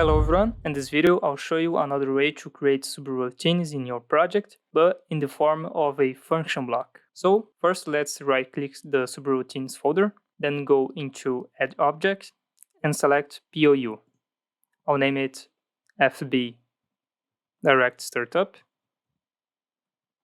Hello everyone, in this video I'll show you another way to create subroutines in your project, but in the form of a function block. So first let's right click the subroutines folder, then go into Add Object and select POU. I'll name it FB Direct Startup.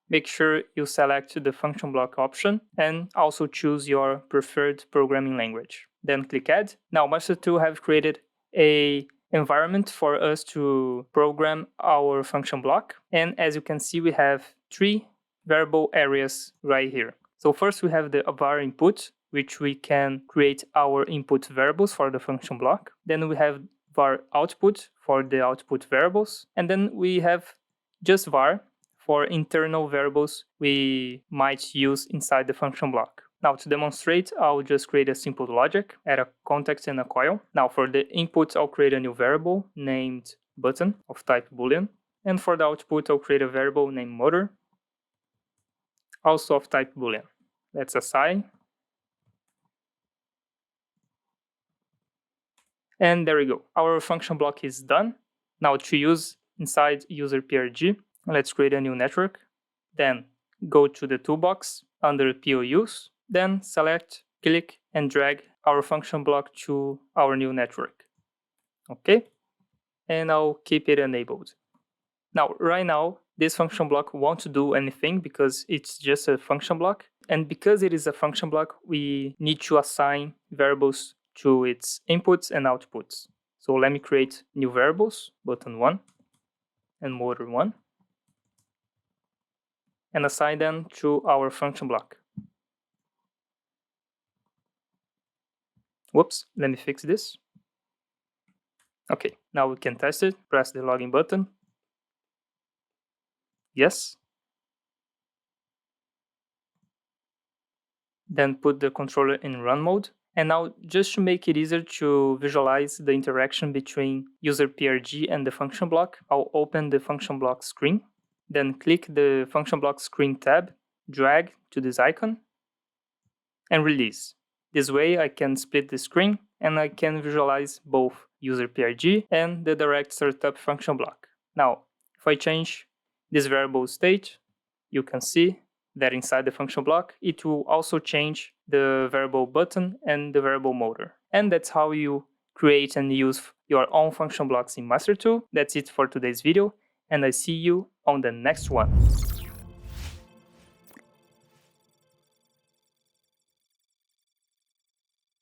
Make sure you select the function block option and also choose your preferred programming language. Then click Add. Now Master2 have created a environment for us to program our function block. And as you can see, we have three variable areas right here. So first we have the var input, which we can create our input variables for the function block. Then we have var output for the output variables. And then we have just var for internal variables we might use inside the function block. Now to demonstrate, I'll just create a simple logic, add a context and a coil. Now for the input, I'll create a new variable named button of type boolean. And for the output, I'll create a variable named motor, also of type boolean. Let's assign. And there we go. Our function block is done. Now to use inside user PRG, let's create a new network. Then go to the toolbox under POUs. Then select, click, and drag our function block to our new network. Okay, and I'll keep it enabled. Now, right now, this function block won't do anything because it's just a function block. And because it is a function block, we need to assign variables to its inputs and outputs. So let me create new variables, button 1 and motor 1, and assign them to our function block. Whoops, let me fix this. Okay, now we can test it. Press the login button. Yes. Then put the controller in run mode. And now, just to make it easier to visualize the interaction between user PRG and the function block, I'll open the function block screen. Then click the function block screen tab, drag to this icon, and release. This way I can split the screen and I can visualize both user PRG and the direct startup function block. Now, if I change this variable state, you can see that inside the function block, it will also change the variable button and the variable motor. And that's how you create and use your own function blocks in Master2. That's it for today's video, and I see you on the next one.